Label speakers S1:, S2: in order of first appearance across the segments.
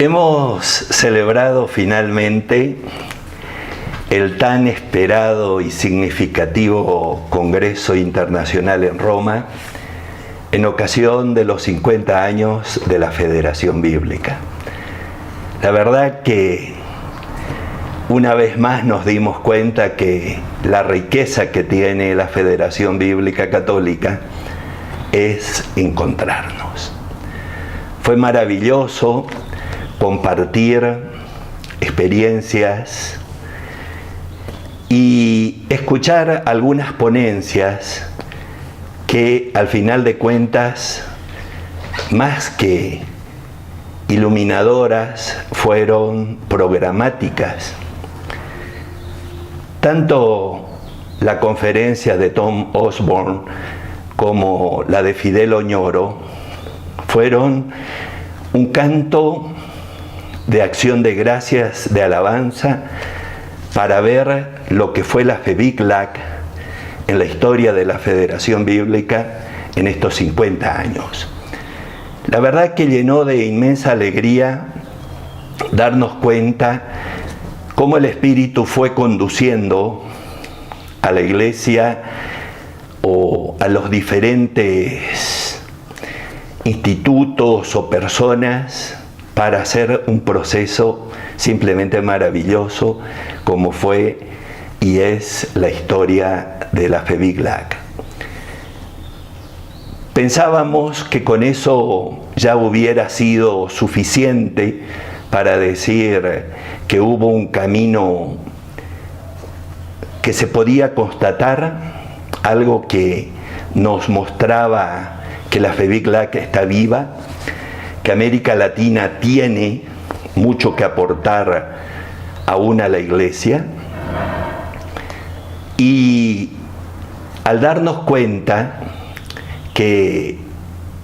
S1: Hemos celebrado finalmente el tan esperado y significativo Congreso Internacional en Roma en ocasión de los 50 años de la Federación Bíblica. La verdad que una vez más nos dimos cuenta que la riqueza que tiene la Federación Bíblica Católica es encontrarnos. Fue maravilloso compartir experiencias y escuchar algunas ponencias que al final de cuentas, más que iluminadoras, fueron programáticas. Tanto la conferencia de Tom Osborne como la de Fidel Oñoro fueron un canto de acción de gracias, de alabanza, para ver lo que fue la FEBICLAC en la historia de la Federación Bíblica en estos 50 años. La verdad que llenó de inmensa alegría darnos cuenta cómo el Espíritu fue conduciendo a la Iglesia o a los diferentes institutos o personas para hacer un proceso simplemente maravilloso como fue y es la historia de la FEBICLAC. Pensábamos que con eso ya hubiera sido suficiente para decir que hubo un camino que se podía constatar, algo que nos mostraba que la FEBICLAC está viva, que América Latina tiene mucho que aportar aún a la Iglesia. Y al darnos cuenta que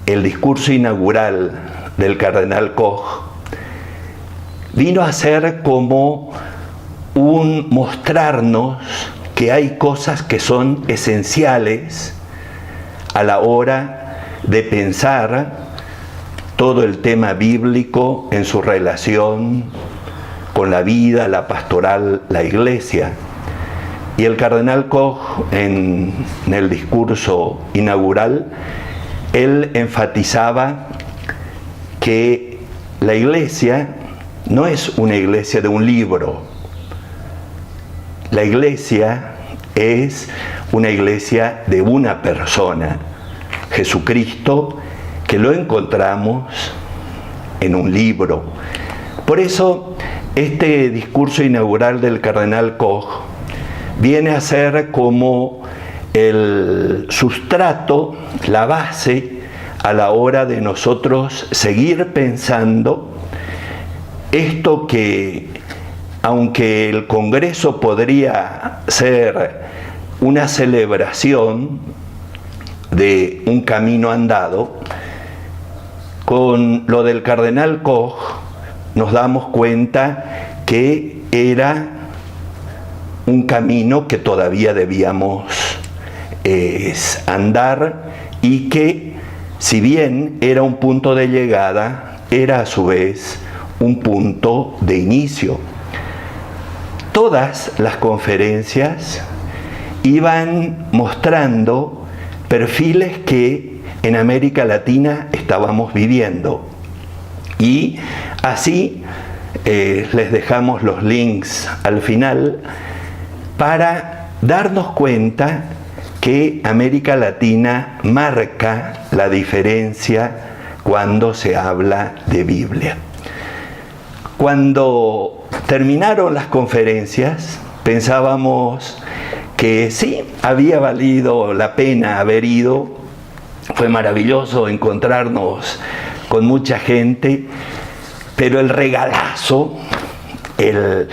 S1: el discurso inaugural del cardenal Koch vino a ser como un mostrarnos que hay cosas que son esenciales a la hora de pensar todo el tema bíblico en su relación con la vida, la pastoral, la Iglesia. Y el cardenal Koch, en el discurso inaugural, él enfatizaba que la Iglesia no es una iglesia de un libro. La Iglesia es una iglesia de una persona, Jesucristo, que lo encontramos en un libro. Por eso, este discurso inaugural del cardenal Koch viene a ser como el sustrato, la base a la hora de nosotros seguir pensando esto que, aunque el Congreso podría ser una celebración de un camino andado, con lo del cardenal Koch nos damos cuenta que era un camino que todavía debíamos andar y que, si bien era un punto de llegada, era a su vez un punto de inicio. Todas las conferencias iban mostrando perfiles que en América Latina estábamos viviendo. Y así les dejamos los links al final para darnos cuenta que América Latina marca la diferencia cuando se habla de Biblia. Cuando terminaron las conferencias, pensábamos que sí, había valido la pena haber ido. Fue maravilloso encontrarnos con mucha gente, pero el regalazo, el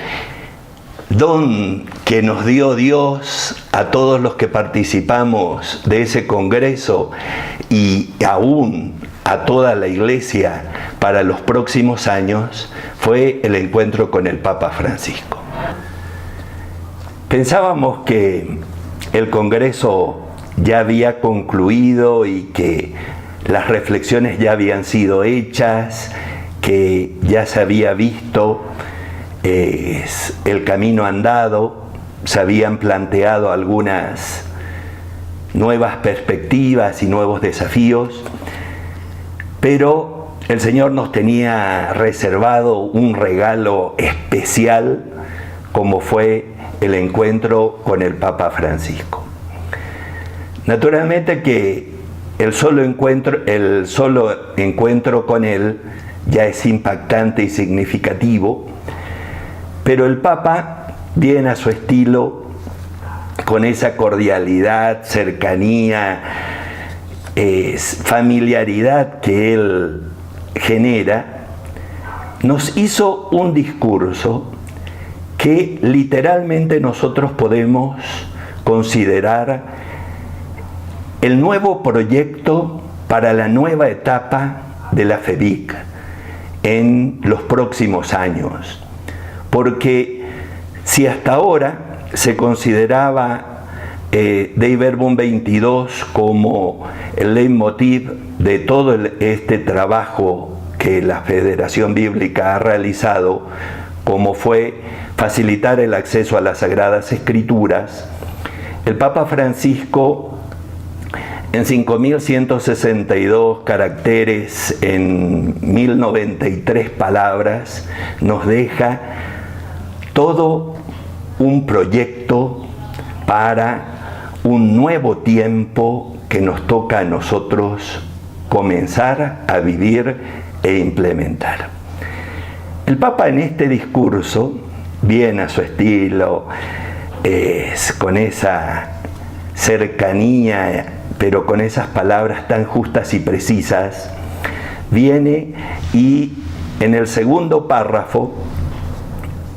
S1: don que nos dio Dios a todos los que participamos de ese congreso y aún a toda la Iglesia para los próximos años fue el encuentro con el Papa Francisco. Pensábamos que el congreso ya había concluido y que las reflexiones ya habían sido hechas que ya se había visto el camino andado, se habían planteado algunas nuevas perspectivas y nuevos desafíos, pero el Señor nos tenía reservado un regalo especial, como fue el encuentro con el Papa Francisco. Naturalmente que el solo encuentro con él ya es impactante y significativo, pero el Papa viene a su estilo, con esa cordialidad, cercanía, familiaridad que él genera, nos hizo un discurso que literalmente nosotros podemos considerar el nuevo proyecto para la nueva etapa de la FEBIC en los próximos años. Porque si hasta ahora se consideraba Dei Verbum 22 como el leitmotiv de todo este trabajo que la Federación Bíblica ha realizado, como fue facilitar el acceso a las Sagradas Escrituras, el Papa Francisco, en 5.162 caracteres, en 1.093 palabras, nos deja todo un proyecto para un nuevo tiempo que nos toca a nosotros comenzar a vivir e implementar. El Papa en este discurso, bien a su estilo, con esa cercanía, pero con esas palabras tan justas y precisas, viene y en el segundo párrafo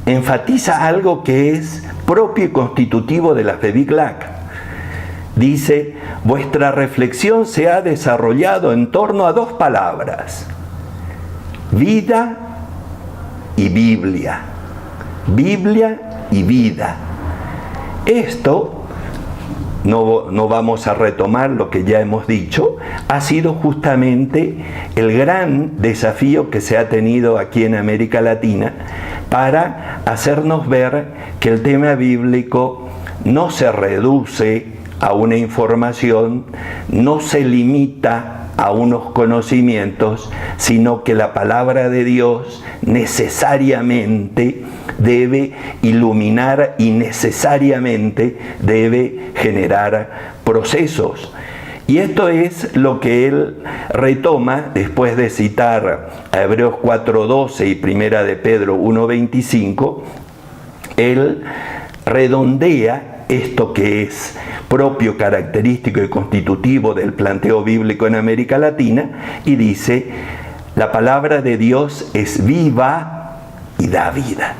S1: enfatiza algo que es propio y constitutivo de la FEBIC-LAC. Dice: vuestra reflexión se ha desarrollado en torno a dos palabras: vida y Biblia. Biblia y vida. Esto, no vamos a retomar lo que ya hemos dicho, ha sido justamente el gran desafío que se ha tenido aquí en América Latina para hacernos ver que el tema bíblico no se reduce a una información, no se limita a unos conocimientos, sino que la palabra de Dios necesariamente debe iluminar y necesariamente debe generar procesos. Y esto es lo que él retoma después de citar a Hebreos 4:12 y Primera de Pedro 1:25. Él redondea esto que es propio, característico y constitutivo del planteo bíblico en América Latina, y dice: la palabra de Dios es viva y da vida.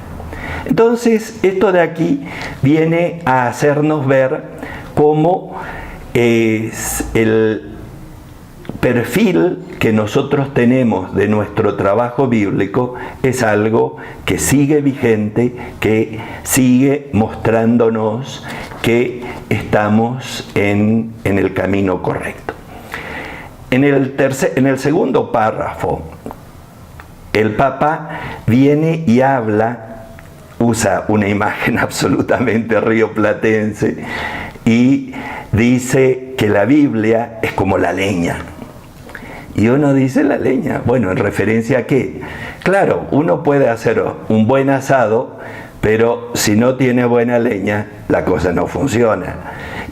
S1: Entonces, esto de aquí viene a hacernos ver cómo es el perfil que nosotros tenemos de nuestro trabajo bíblico es algo que sigue vigente, que sigue mostrándonos que estamos en el camino correcto. En el segundo párrafo, el Papa viene y usa una imagen absolutamente rioplatense y dice que la Biblia es como la leña. Y uno dice: la leña, bueno, ¿en referencia a qué? Claro, uno puede hacer un buen asado, pero si no tiene buena leña, la cosa no funciona.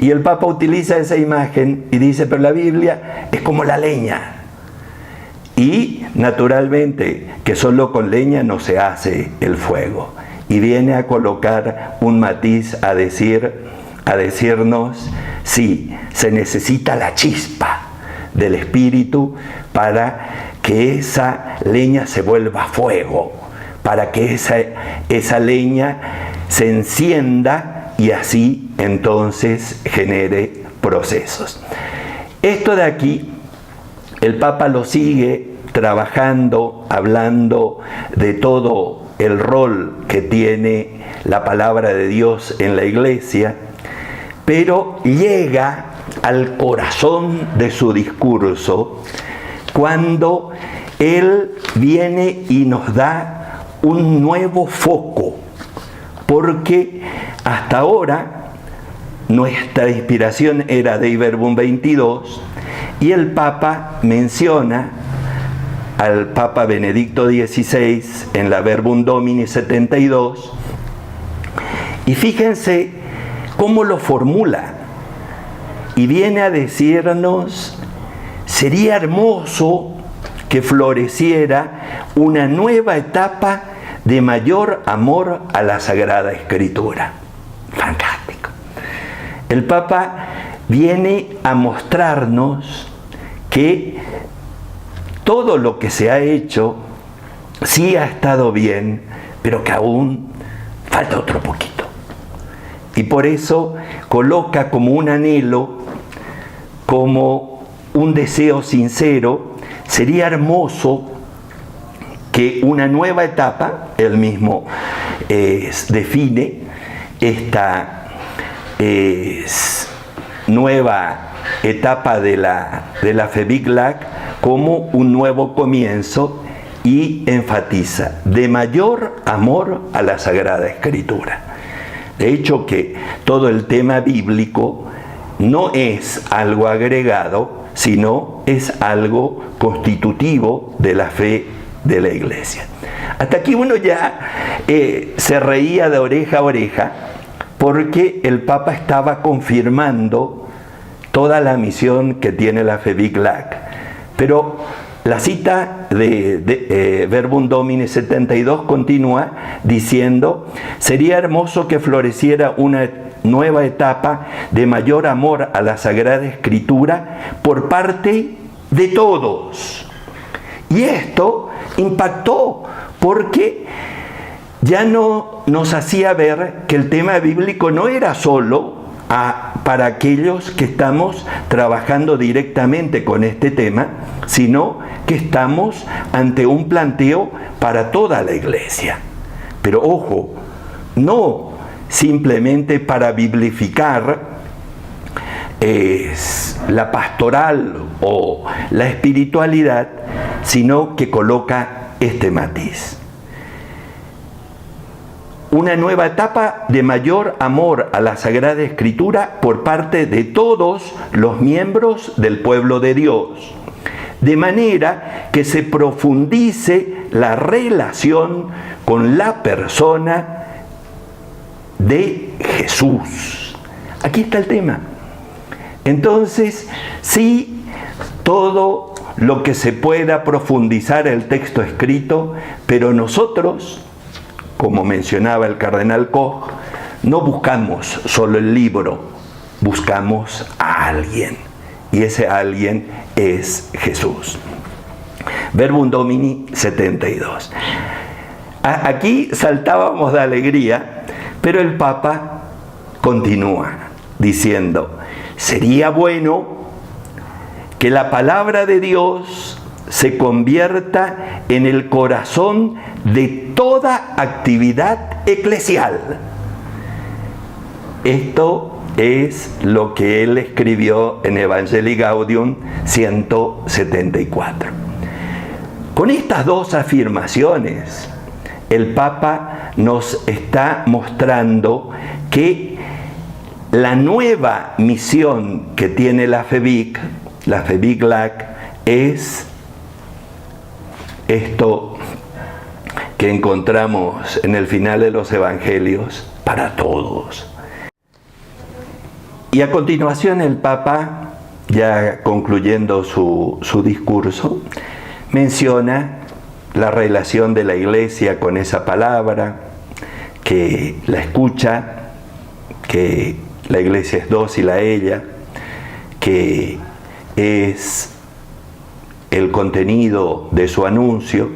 S1: Y el Papa utiliza esa imagen y dice: pero la Biblia es como la leña. Y naturalmente que solo con leña no se hace el fuego. Y viene a colocar un matiz, a decirnos: sí, se necesita la chispa del Espíritu para que esa leña se vuelva fuego, para que esa leña se encienda y así entonces genere procesos. Esto de aquí, el Papa lo sigue trabajando, hablando de todo el rol que tiene la palabra de Dios en la Iglesia, pero llega al corazón de su discurso cuando Él viene y nos da un nuevo foco, porque hasta ahora nuestra inspiración era Dei Verbum 22 y el Papa menciona al Papa Benedicto XVI en la Verbum Domini 72, y fíjense cómo lo formula, y viene a decirnos: sería hermoso que floreciera una nueva etapa de mayor amor a la Sagrada Escritura. Fantástico. El Papa viene a mostrarnos que todo lo que se ha hecho sí ha estado bien, pero que aún falta otro poquito. Y por eso coloca como un anhelo, como un deseo sincero: sería hermoso que una nueva etapa, él mismo define esta nueva etapa de la FEBICLAC como un nuevo comienzo, y enfatiza: de mayor amor a la Sagrada Escritura. De hecho, que todo el tema bíblico no es algo agregado, sino es algo constitutivo de la fe de la Iglesia. Hasta aquí uno ya se reía de oreja a oreja, porque el Papa estaba confirmando toda la misión que tiene la FEBICLAC. Pero la cita de Verbum Domini 72 continúa diciendo: sería hermoso que floreciera una nueva etapa de mayor amor a la Sagrada Escritura por parte de todos. Y esto impactó, porque ya no nos hacía ver que el tema bíblico no era solo para aquellos que estamos trabajando directamente con este tema, sino que estamos ante un planteo para toda la Iglesia. Pero ojo, no simplemente para biblificar la pastoral o la espiritualidad, sino que coloca este matiz: una nueva etapa de mayor amor a la Sagrada Escritura por parte de todos los miembros del pueblo de Dios, de manera que se profundice la relación con la persona de Jesús. Aquí está el tema. Entonces, sí, todo lo que se pueda profundizar el texto escrito, pero nosotros, como mencionaba el cardenal Koch, no buscamos solo el libro, buscamos a alguien, y ese alguien es Jesús. Verbum Domini 72. Aquí saltábamos de alegría, pero el Papa continúa diciendo: sería bueno que la palabra de Dios se convierta en el corazón de toda actividad eclesial. Esto es lo que él escribió en Evangelii Gaudium 174. Con estas dos afirmaciones, el Papa nos está mostrando que la nueva misión que tiene la FEBICLAC, es esto que encontramos en el final de los Evangelios: para todos. Y a continuación el Papa, ya concluyendo su discurso, menciona la relación de la Iglesia con esa palabra, que la escucha, que la Iglesia es dócil a ella, que es el contenido de su anuncio.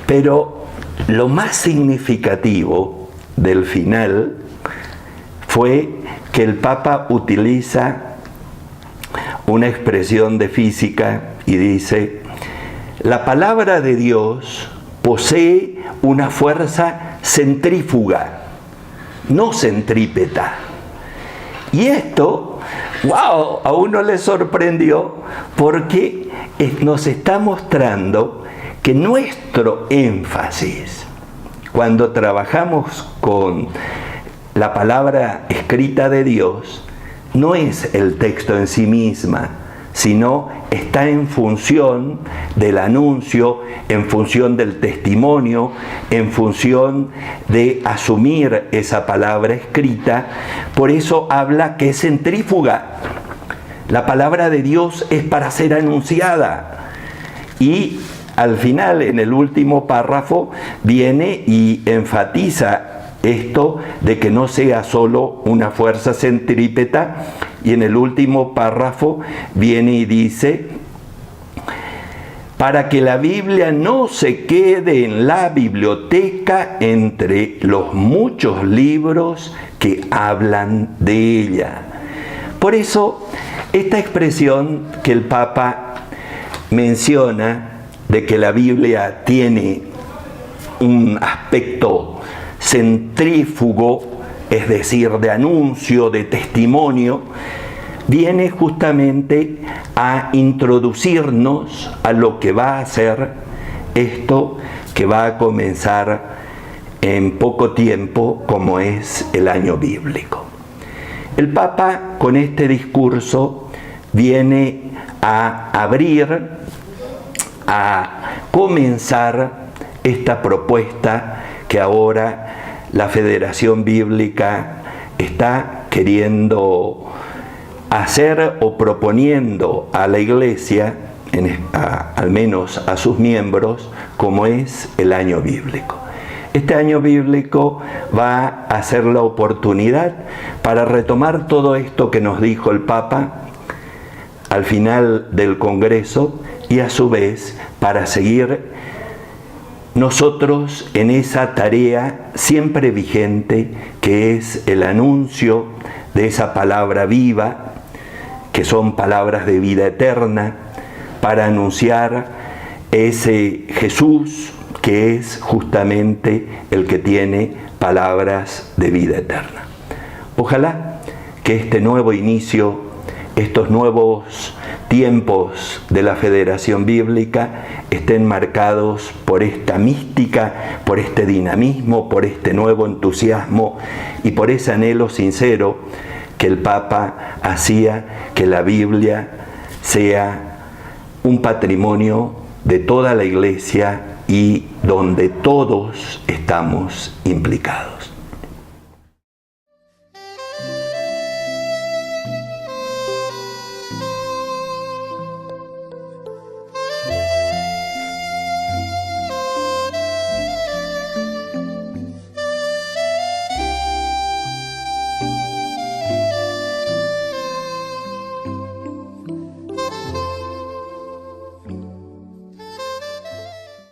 S1: Pero lo más significativo del final fue que el Papa utiliza una expresión de física y dice: la palabra de Dios posee una fuerza centrífuga, no centrípeta. Y esto, wow, a uno le sorprendió, porque nos está mostrando que nuestro énfasis, cuando trabajamos con la palabra escrita de Dios, no es el texto en sí misma, sino está en función del anuncio, en función del testimonio, en función de asumir esa palabra escrita. Por eso habla que es centrífuga. La palabra de Dios es para ser anunciada. Y al final, en el último párrafo, viene y enfatiza esto de que no sea solo una fuerza centrípeta, y en el último párrafo viene y dice: para que la Biblia no se quede en la biblioteca entre los muchos libros que hablan de ella. Por eso, esta expresión que el Papa menciona de que la Biblia tiene un aspecto centrífugo, es decir, de anuncio, de testimonio, viene justamente a introducirnos a lo que va a ser esto que va a comenzar en poco tiempo, como es el año bíblico. El Papa, con este discurso, viene a abrir, a comenzar esta propuesta que ahora la Federación Bíblica está queriendo hacer o proponiendo a la Iglesia, al menos a sus miembros, como es el año bíblico. Este año bíblico va a ser la oportunidad para retomar todo esto que nos dijo el Papa al final del Congreso, y a su vez para seguir nosotros en esa tarea siempre vigente, que es el anuncio de esa palabra viva, que son palabras de vida eterna, para anunciar ese Jesús que es justamente el que tiene palabras de vida eterna. Ojalá que este nuevo inicio, estos nuevos tiempos de la Federación Bíblica estén marcados por esta mística, por este dinamismo, por este nuevo entusiasmo y por ese anhelo sincero que el Papa hacía, que la Biblia sea un patrimonio de toda la Iglesia y donde todos estamos implicados.